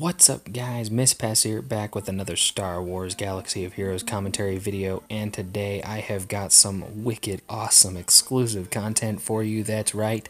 What's up guys, Miss Pass here, back with another Star Wars Galaxy of Heroes commentary video, and today I have got some wicked awesome exclusive content for you. That's right,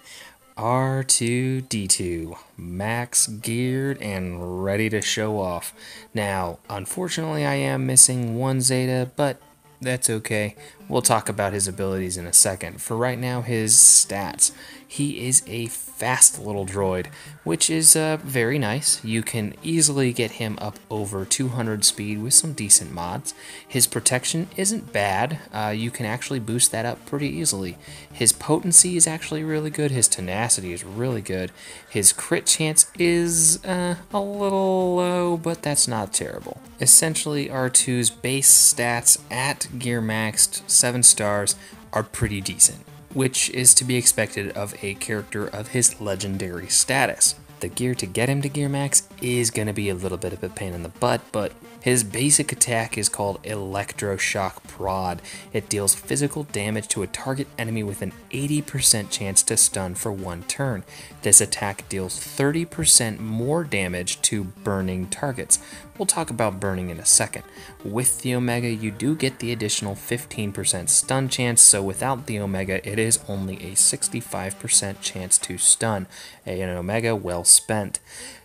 R2-D2, max geared and ready to show off. Now, unfortunately I am missing one Zeta, but that's okay. We'll talk about his abilities in a second. For right now, his stats. He is a fast little droid, which is very nice. You can easily get him up over 200 speed with some decent mods. His protection isn't bad. You can actually boost that up pretty easily. His potency is actually really good. His tenacity is really good. His crit chance is a little low, but that's not terrible. Essentially, R2's base stats at gear maxed 7 stars are pretty decent, which is to be expected of a character of his legendary status. The gear to get him to gear max is going to be a little bit of a pain in the butt, but his basic attack is called Electroshock Prod. It deals physical damage to a target enemy with an 80% chance to stun for 1 turn. This attack deals 30% more damage to burning targets. We'll talk about burning in a second. With the Omega, you do get the additional 15% stun chance, so without the Omega, it is only a 65% chance to stun. An Omega well spent.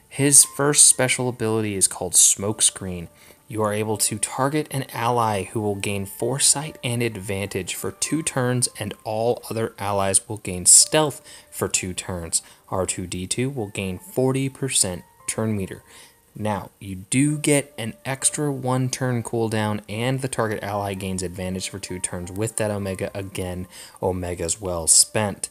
His first special ability is called Smokescreen. You are able to target an ally who will gain foresight and advantage for 2 turns, and all other allies will gain stealth for 2 turns. R2-D2 will gain 40% turn meter. Now, you do get an extra 1 turn cooldown, and the target ally gains advantage for 2 turns with that Omega. Again, Omega's well spent.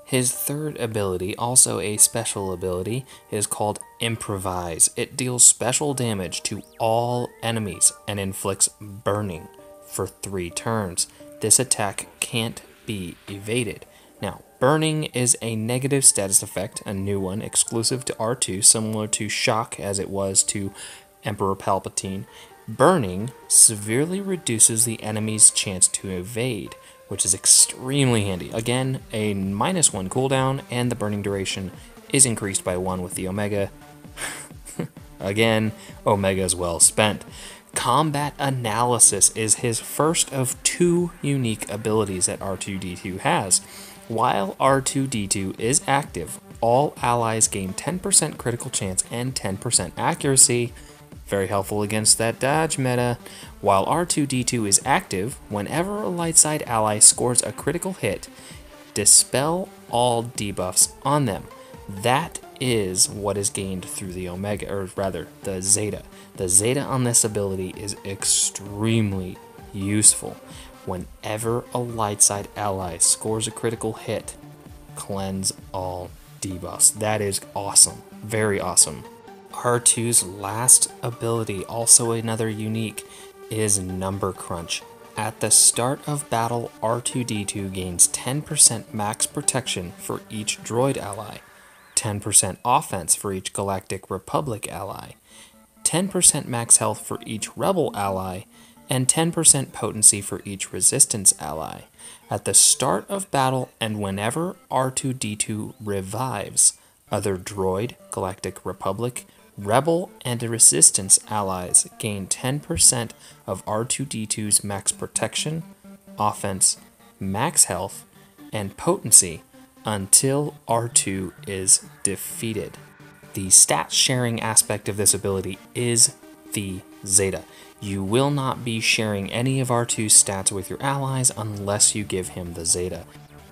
His third ability, also a special ability, is called Improvise. It deals special damage to all enemies and inflicts burning for 3 turns. This attack can't be evaded. Now, burning is a negative status effect, a new one, exclusive to R2, similar to Shock as it was to Emperor Palpatine. Burning severely reduces the enemy's chance to evade, which is extremely handy. Again, a -1 cooldown, and the burning duration is increased by 1 with the Omega. Again, Omega's well spent. Combat Analysis is his first of 2 unique abilities that R2-D2 has. While R2-D2 is active, all allies gain 10% critical chance and 10% accuracy. Very helpful against that dodge meta. While R2-D2 is active, whenever a light side ally scores a critical hit, dispel all debuffs on them. That is what is gained through the Omega, or rather, the Zeta. The Zeta on this ability is extremely useful. Whenever a light side ally scores a critical hit, cleanse all debuffs. That is awesome. Very awesome. R2's last ability, also another unique, is Number Crunch. At the start of battle, R2-D2 gains 10% max protection for each droid ally, 10% offense for each Galactic Republic ally, 10% max health for each Rebel ally, and 10% potency for each Resistance ally. At the start of battle and whenever R2-D2 revives, other droid, Galactic Republic, Rebel, and Resistance allies gain 10% of R2-D2's max protection, offense, max health, and potency until R2 is defeated. The stat sharing aspect of this ability is the Zeta. You will not be sharing any of R2's stats with your allies unless you give him the Zeta.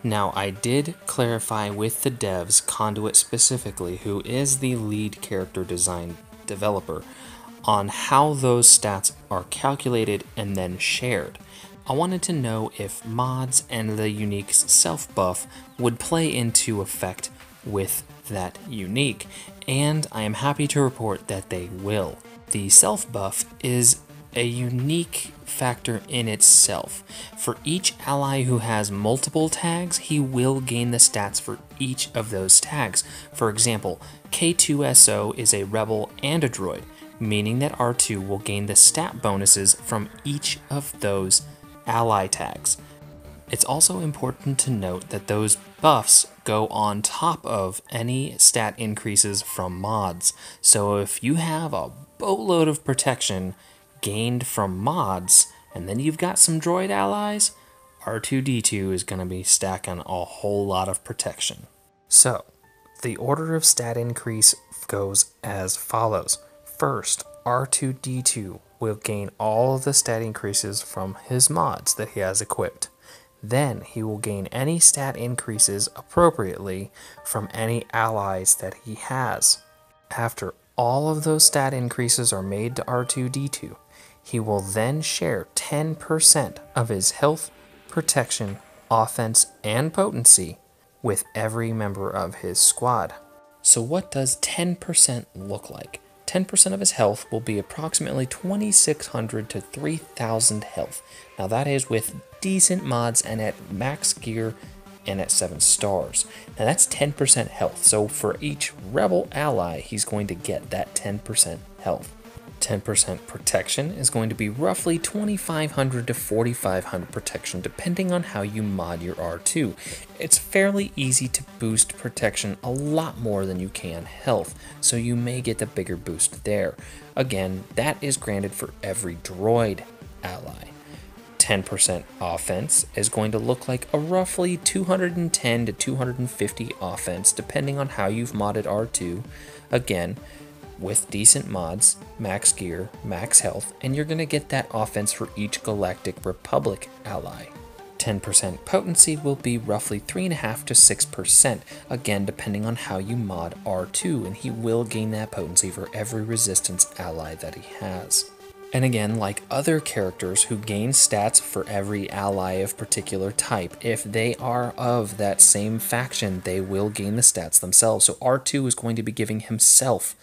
Now, I did clarify with the devs, Conduit specifically, who is the lead character design developer, on how those stats are calculated and then shared. I wanted to know if mods and the unique's self-buff would play into effect with that unique, and I am happy to report that they will. The self-buff is a unique factor in itself. For each ally who has multiple tags, he will gain the stats for each of those tags. For example, K2SO is a Rebel and a droid, meaning that R2 will gain the stat bonuses from each of those ally tags. It's also important to note that those buffs go on top of any stat increases from mods. So if you have a boatload of protection gained from mods, and then you've got some droid allies, R2-D2 is going to be stacking a whole lot of protection. So, the order of stat increase goes as follows. First, R2-D2 will gain all of the stat increases from his mods that he has equipped. Then he will gain any stat increases appropriately from any allies that he has. After all of those stat increases are made to R2-D2, he will then share 10% of his health, protection, offense, and potency with every member of his squad. So what does 10% look like? 10% of his health will be approximately 2,600 to 3,000 health. Now that is with decent mods and at max gear and at 7 stars. Now that's 10% health, so for each rebel ally he's going to get that 10% health. 10% protection is going to be roughly 2,500 to 4,500 protection depending on how you mod your R2. It's fairly easy to boost protection a lot more than you can health, so you may get the bigger boost there. Again, that is granted for every droid ally. 10% offense is going to look like a roughly 210 to 250 offense depending on how you've modded R2. Again, with decent mods, max gear, max health, and you're going to get that offense for each Galactic Republic ally. 10% potency will be roughly 3.5 to 6%, again depending on how you mod R2, and he will gain that potency for every resistance ally that he has. And again, like other characters who gain stats for every ally of particular type, if they are of that same faction, they will gain the stats themselves. So R2 is going to be giving himself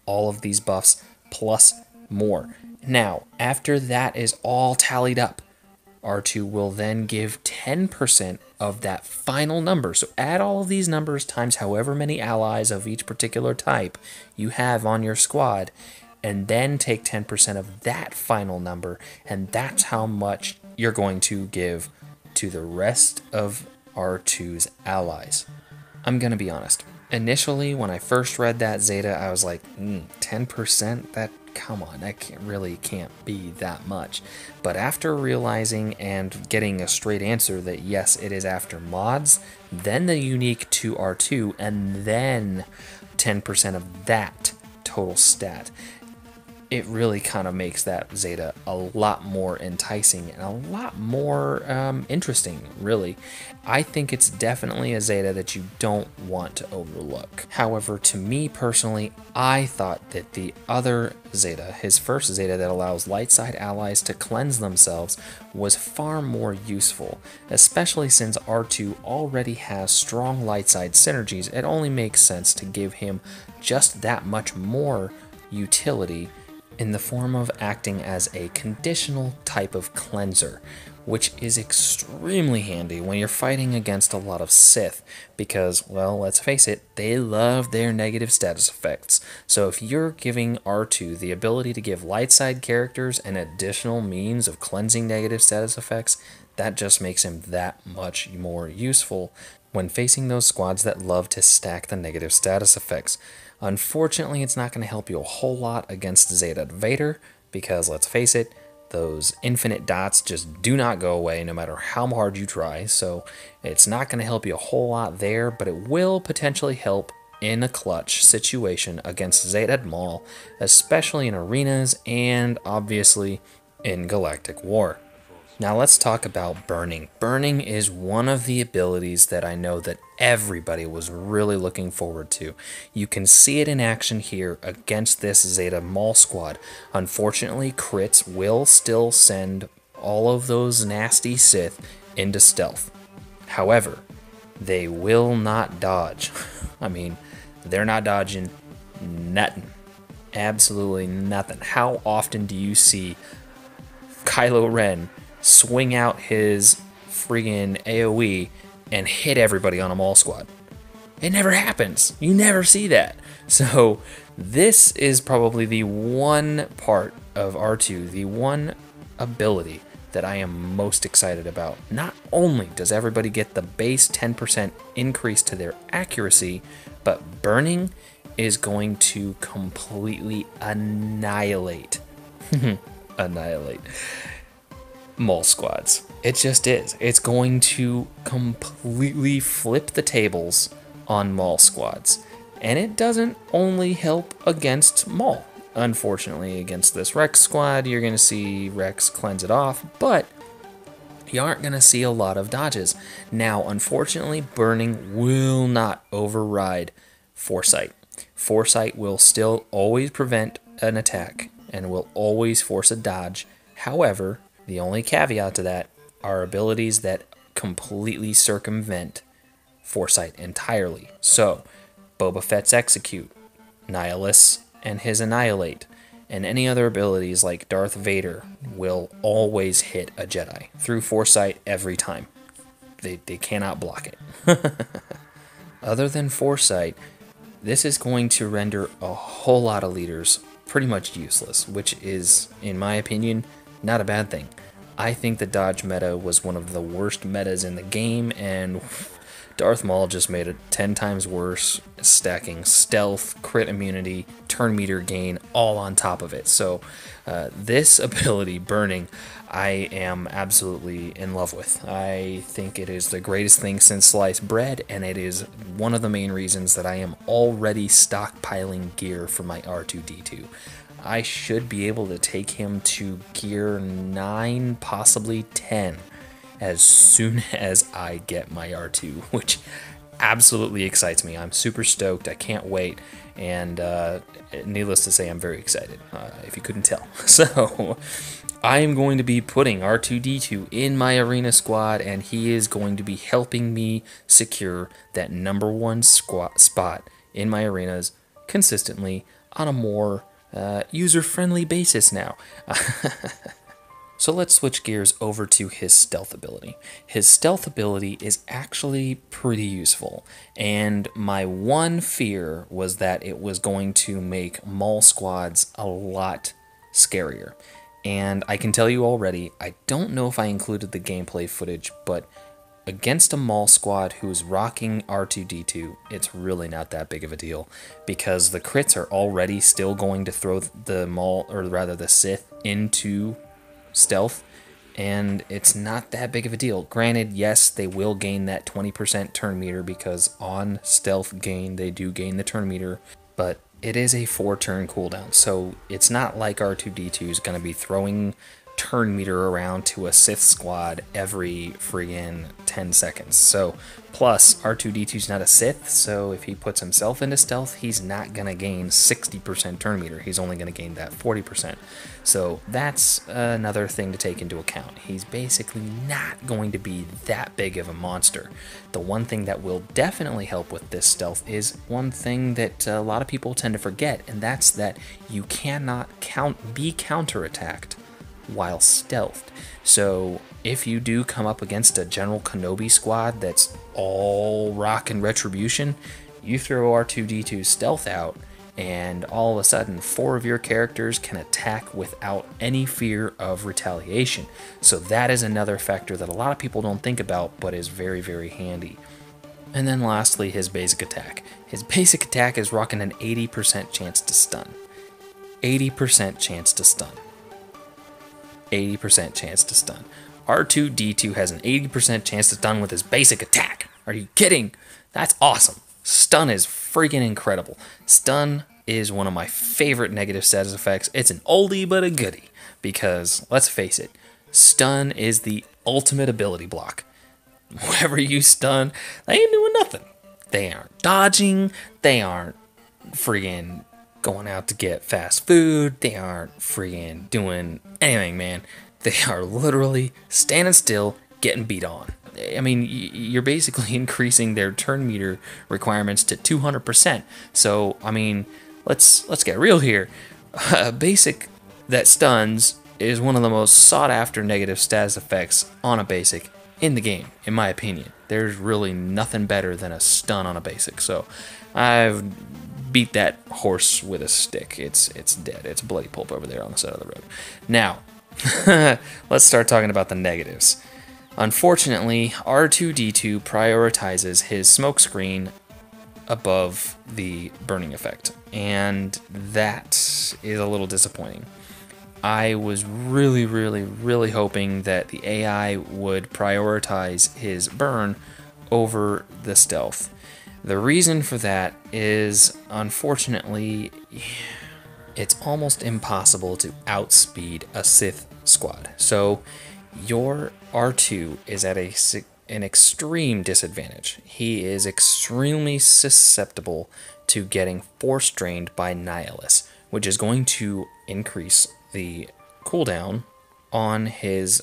all of these buffs plus more. Now, after that is all tallied up, R2 will then give 10% of that final number. So add all of these numbers times however many allies of each particular type you have on your squad, and then take 10% of that final number, and that's how much you're going to give to the rest of R2's allies. I'm gonna be honest. Initially, when I first read that Zeta, I was like, 10%? Come on, that can't be that much. But after realizing and getting a straight answer that yes, it is after mods, then the unique to R2, and then 10% of that total stat, it really kind of makes that Zeta a lot more enticing and a lot more interesting, really. I think it's definitely a Zeta that you don't want to overlook. However, to me personally, I thought that the other Zeta, his first Zeta that allows light side allies to cleanse themselves, was far more useful, especially since R2 already has strong light side synergies. It only makes sense to give him just that much more utility in the form of acting as a conditional type of cleanser, which is extremely handy when you're fighting against a lot of Sith, because, well, let's face it, they love their negative status effects. So if you're giving R2 the ability to give light side characters an additional means of cleansing negative status effects, that just makes him that much more useful when facing those squads that love to stack the negative status effects. Unfortunately, it's not going to help you a whole lot against Zeta Vader, because let's face it, those infinite dots just do not go away no matter how hard you try, so it's not going to help you a whole lot there, but it will potentially help in a clutch situation against Zeta Maul, especially in arenas and obviously in Galactic War. Now let's talk about Burning. Burning is one of the abilities that I know that everybody was really looking forward to. You can see it in action here against this Zeta Maul squad. Unfortunately, crits will still send all of those nasty Sith into stealth. However, they will not dodge. I mean, they're not dodging nothing. Absolutely nothing. How often do you see Kylo Ren swing out his friggin' AoE and hit everybody on a Maul squad? It never happens. You never see that. So this is probably the one part of R2, the one ability that I am most excited about. Not only does everybody get the base 10% increase to their accuracy, but burning is going to completely annihilate mole squads. It just is. It's going to completely flip the tables on mole squads. And it doesn't only help against mole. Unfortunately, against this Rex squad, you're going to see Rex cleanse it off, but you aren't going to see a lot of dodges. Now, unfortunately, burning will not override foresight. Foresight will still always prevent an attack and will always force a dodge. However, the only caveat to that are abilities that completely circumvent foresight entirely. So, Boba Fett's Execute, Nihilus and his Annihilate, and any other abilities like Darth Vader will always hit a Jedi through foresight every time. They cannot block it. Other than foresight, this is going to render a whole lot of leaders pretty much useless, which is, in my opinion, not a bad thing. I think the dodge meta was one of the worst metas in the game, and Darth Maul just made it 10 times worse, stacking stealth, crit immunity, turn meter gain, all on top of it. So this ability, Burning, I am absolutely in love with. I think it is the greatest thing since sliced bread, and it is one of the main reasons that I am already stockpiling gear for my R2-D2. I should be able to take him to gear 9, possibly 10, as soon as I get my R2, which absolutely excites me. I'm super stoked. I can't wait. And needless to say, I'm very excited, if you couldn't tell. So I am going to be putting R2-D2 in my arena squad, and he is going to be helping me secure that #1 spot in my arenas consistently on a more user-friendly basis now. So let's switch gears over to his stealth ability. His stealth ability is actually pretty useful, and my one fear was that it was going to make mole squads a lot scarier. And I can tell you already, I don't know if I included the gameplay footage, but against a mole squad who's rocking R2-D2, it's really not that big of a deal, because the crits are already still going to throw the mole, or rather the Sith, into stealth, and it's not that big of a deal. Granted, yes, they will gain that 20% turn meter, because on stealth gain they do gain the turn meter, but it is a 4-turn cooldown, so it's not like R2-D2 is going to be throwing turn meter around to a Sith squad every friggin' 10 seconds. So, plus, R2-D2's not a Sith, so if he puts himself into stealth, he's not going to gain 60% turn meter. He's only going to gain that 40%. So that's another thing to take into account. He's basically not going to be that big of a monster. The one thing that will definitely help with this stealth is one thing that a lot of people tend to forget, and that's that you cannot be counterattacked while stealthed. So if you do come up against a General Kenobi squad that's all rock and retribution, you throw R2-D2 stealth out, and all of a sudden 4 of your characters can attack without any fear of retaliation. So that is another factor that a lot of people don't think about, but is very, very handy. And then lastly, his basic attack. His basic attack is rocking an 80% chance to stun. 80% chance to stun. 80% chance to stun. R2-D2 has an 80% chance to stun with his basic attack. Are you kidding? That's awesome. Stun is freaking incredible. Stun is one of my favorite negative status effects. It's an oldie but a goodie, because let's face it, stun is the ultimate ability block. Whenever you stun, they ain't doing nothing. They aren't dodging, they aren't friggin' going out to get fast food, they aren't friggin' doing anything, man. They are literally standing still, getting beat on. I mean, you're basically increasing their turn meter requirements to 200%. So, I mean, let's get real here. Basic that stuns is one of the most sought after negative status effects on a basic in the game, in my opinion. There's really nothing better than a stun on a basic. So, I've beat that horse with a stick. It's dead. It's bloody pulp over there on the side of the road. Now, Let's start talking about the negatives. Unfortunately, R2-D2 prioritizes his smokescreen above the burning effect, and that is a little disappointing. I was really hoping that the AI would prioritize his burn over the stealth. The reason for that is, unfortunately, it's almost impossible to outspeed a Sith squad. So your R2 is at an extreme disadvantage. He is extremely susceptible to getting force drained by Nihilus, which is going to increase the cooldown on his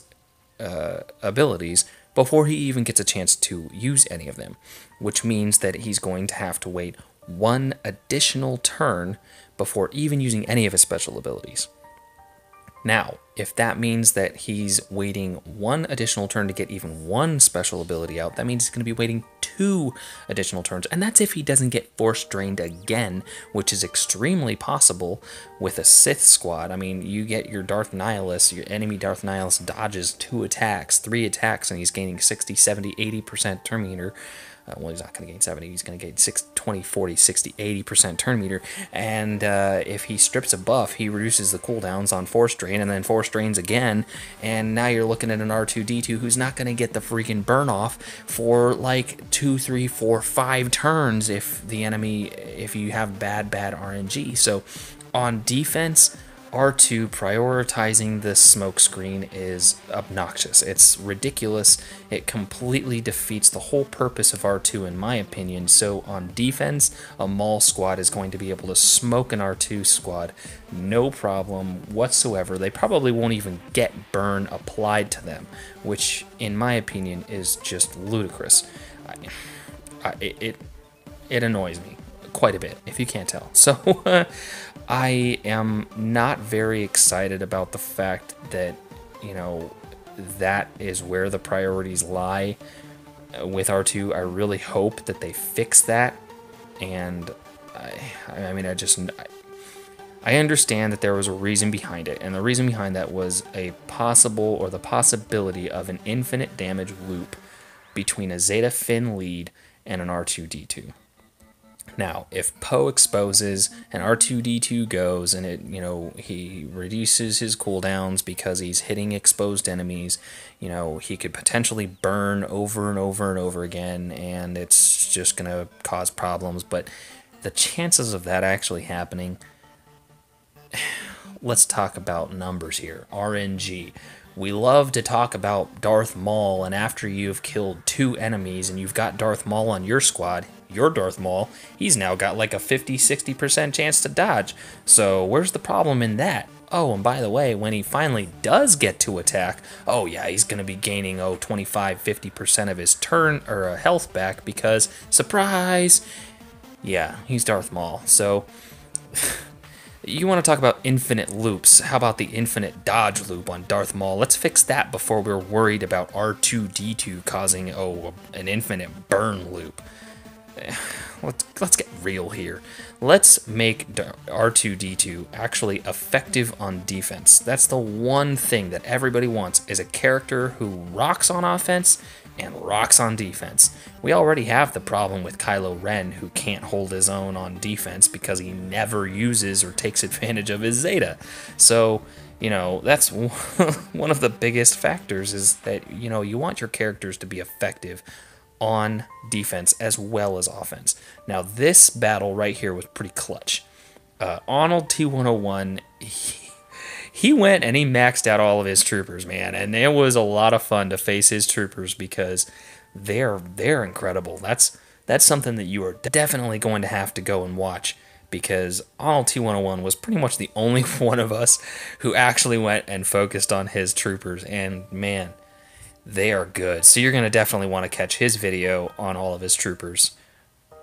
abilities before he even gets a chance to use any of them, which means that he's going to have to wait one additional turn before even using any of his special abilities. Now, if that means that he's waiting one additional turn to get even one special ability out, that means he's going to be waiting 2 additional turns, and that's if he doesn't get force drained again, which is extremely possible with a Sith squad. I mean, you get your Darth Nihilus, your enemy Darth Nihilus dodges 2 attacks, 3 attacks, and he's gaining 60, 70, 80% turn meter. Well, he's not going to gain 70, he's going to gain 20, 40, 60, 80% turn meter, and if he strips a buff, he reduces the cooldowns on force drain, and then force drains again, and now you're looking at an R2-D2 who's not going to get the freaking burn off for like 2, 3, 4, 5 turns if you have bad RNG. So on defense, R2 prioritizing this smokescreen is obnoxious. It's ridiculous. It completely defeats the whole purpose of R2 in my opinion. So on defense, a Maul squad is going to be able to smoke an R2 squad no problem whatsoever. They probably won't even get burn applied to them, which in my opinion is just ludicrous. It annoys me quite a bit, if you can't tell. So I am not very excited about the fact that, that is where the priorities lie with R2. I really hope that they fix that, and I understand that there was a reason behind it, and the reason behind that was the possibility of an infinite damage loop between a Zeta Finn lead and an R2-D2. Now, if Poe exposes and R2-D2 goes and he reduces his cooldowns because he's hitting exposed enemies, he could potentially burn over and over again, and it's just going to cause problems. But the chances of that actually happening, let's talk about numbers here. RNG. We love to talk about Darth Maul, and after you've killed 2 enemies and you've got Darth Maul on your squad, your Darth Maul, he's now got like a 50-60% chance to dodge. So where's the problem in that? Oh, and by the way, when he finally does get to attack, oh yeah, he's going to be gaining 25-50% of his turn or health back because, surprise, yeah, he's Darth Maul. So you want to talk about infinite loops? How about the infinite dodge loop on Darth Maul? Let's fix that before we're worried about R2-D2 causing an infinite burn loop. Let's get real here. Let's make R2-D2 actually effective on defense. That's the one thing that everybody wants, is a character who rocks on offense and rocks on defense. We already have the problem with Kylo Ren, who can't hold his own on defense because he never uses or takes advantage of his Zeta. So, that's one of the biggest factors, is that, you want your characters to be effective on defense as well as offense. Now, this battle right here was pretty clutch. Arnold T101, he went and he maxed out all of his troopers, man, and it was a lot of fun to face his troopers because they're incredible. That's something that you are definitely going to have to go and watch, because Arnold T101 was pretty much the only one of us who actually went and focused on his troopers, and man, they are good. So you're going to definitely want to catch his video on all of his troopers.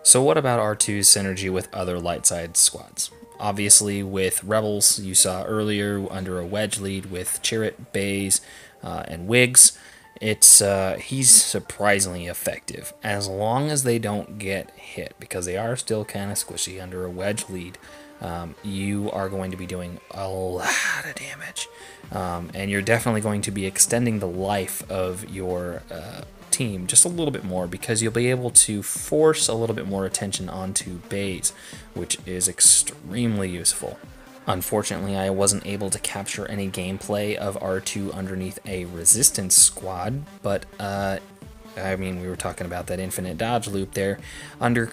So what about R2's synergy with other light side squads? Obviously with Rebels, you saw earlier under a wedge lead with Chirrut, Baze, and Wiggs, he's surprisingly effective as long as they don't get hit, because they are still kind of squishy under a wedge lead. you are going to be doing a lot of damage. And you're definitely going to be extending the life of your team just a little bit more, because you'll be able to force a little bit more attention onto bays, which is extremely useful. Unfortunately, I wasn't able to capture any gameplay of R2 underneath a resistance squad, but I mean, we were talking about that infinite dodge loop there. Under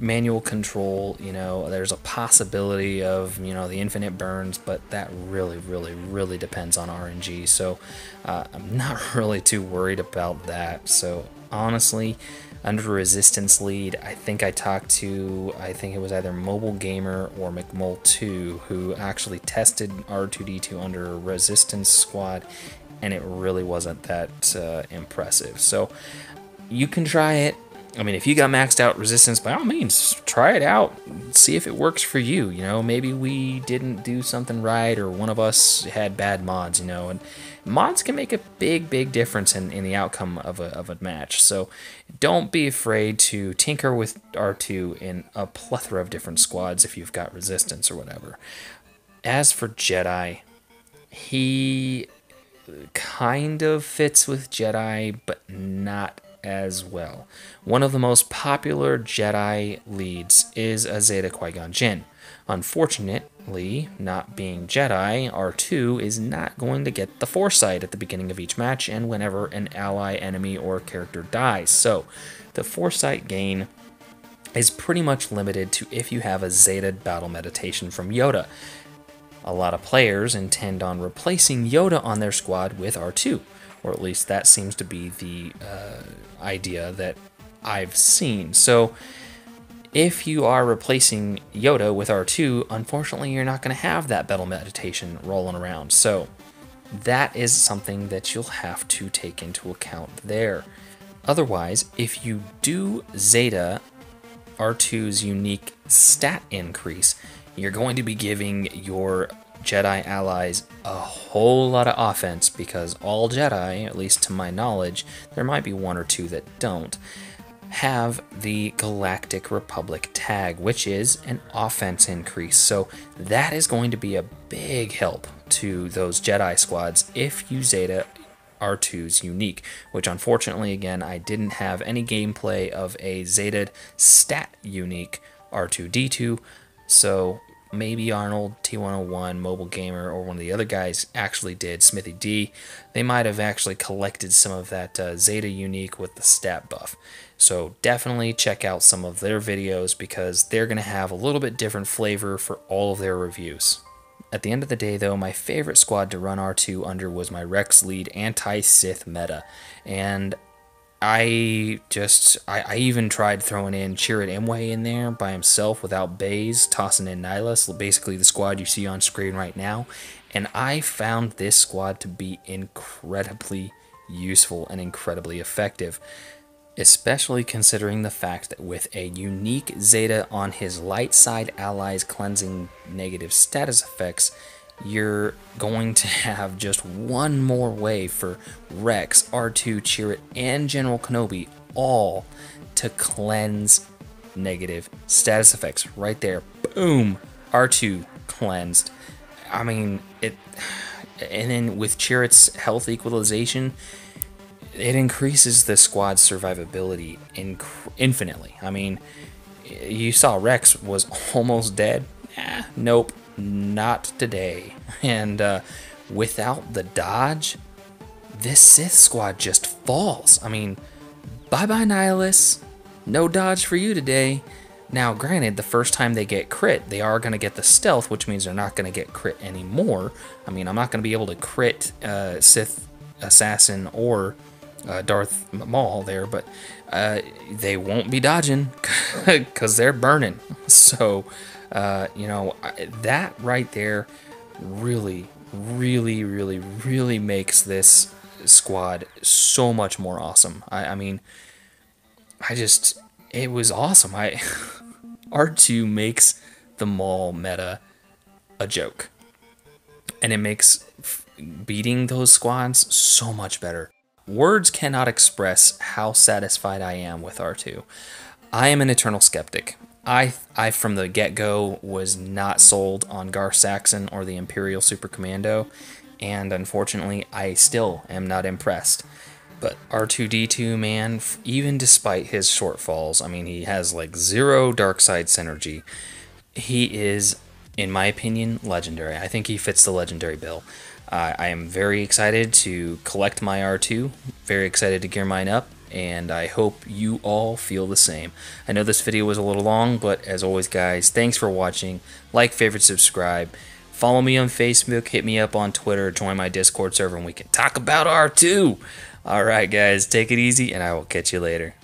manual control, you know, there's a possibility of, you know, the infinite burns, but that really depends on RNG, so I'm not really too worried about that. So honestly, under resistance lead, I think I talked to, I think it was either Mobile Gamer or McMole2, who actually tested R2-D2 under a resistance squad, and it really wasn't that impressive. So you can try it. I mean, if you got maxed out resistance, by all means, try it out. See if it works for you. You know, maybe we didn't do something right, or one of us had bad mods, you know, and mods can make a big difference in the outcome of a match. So don't be afraid to tinker with R2 in a plethora of different squads if you've got resistance or whatever. As for Jedi, he kind of fits with Jedi, but not as well. One of the most popular Jedi leads is a Zeta Qui-Gon Jinn. Unfortunately, not being Jedi, R2 is not going to get the foresight at the beginning of each match and whenever an ally, enemy, or character dies. So, the foresight gain is pretty much limited to if you have a Zeta battle meditation from Yoda. A lot of players intend on replacing Yoda on their squad with R2, or at least that seems to be the idea that I've seen. So if you are replacing Yoda with R2, unfortunately you're not going to have that battle meditation rolling around. So that is something that you'll have to take into account there. Otherwise, if you do Zeta R2's unique stat increase, you're going to be giving your Jedi allies a whole lot of offense, because all Jedi, at least to my knowledge, there might be one or two that don't, have the Galactic Republic tag, which is an offense increase. So that is going to be a big help to those Jedi squads if you Zeta R2's unique, which unfortunately, again, I didn't have any gameplay of a Zeta stat unique R2-D2, so maybe Arnold, T101, Mobile Gamer, or one of the other guys actually did, Smithy D. They might have actually collected some of that Zeta unique with the stat buff. So definitely check out some of their videos, because they're going to have a little bit different flavor for all of their reviews. At the end of the day, though, my favorite squad to run R2 under was my Rex lead anti-Sith meta, and I even tried throwing in Chirrut Imwe in there by himself without bays, tossing in Nihilus, basically the squad you see on screen right now, and I found this squad to be incredibly useful and incredibly effective, especially considering the fact that with a unique Zeta on his light side allies cleansing negative status effects, you're going to have just one more way for Rex, R2, Chirrut, and General Kenobi all to cleanse negative status effects. Right there, boom, R2 cleansed. I mean, and then with Chirrut's health equalization, it increases the squad's survivability infinitely. I mean, you saw Rex was almost dead. Nope. Not today. And without the dodge, this Sith squad just falls. I mean, bye-bye Nihilus. No dodge for you today. Now, granted, the first time they get crit, they are going to get the stealth, which means they're not going to get crit anymore. I mean, I'm not going to be able to crit Sith Assassin or Darth Maul there, but they won't be dodging because they're burning. So, you know, that right there really makes this squad so much more awesome. I mean, it was awesome. R2 makes the Maul meta a joke, and it makes beating those squads so much better. Words cannot express how satisfied I am with R2. I am an eternal skeptic. I from the get-go was not sold on Gar Saxon or the Imperial Super Commando, and unfortunately I still am not impressed. But R2-D2, man, even despite his shortfalls, I mean, he has like zero dark side synergy. He is, in my opinion, legendary. I think he fits the legendary bill. I am very excited to collect my R2, very excited to gear mine up, and I hope you all feel the same. I know this video was a little long, but as always, guys, thanks for watching. Like, favorite, subscribe. Follow me on Facebook, hit me up on Twitter, join my Discord server, and we can talk about R2. Alright, guys, take it easy, and I will catch you later.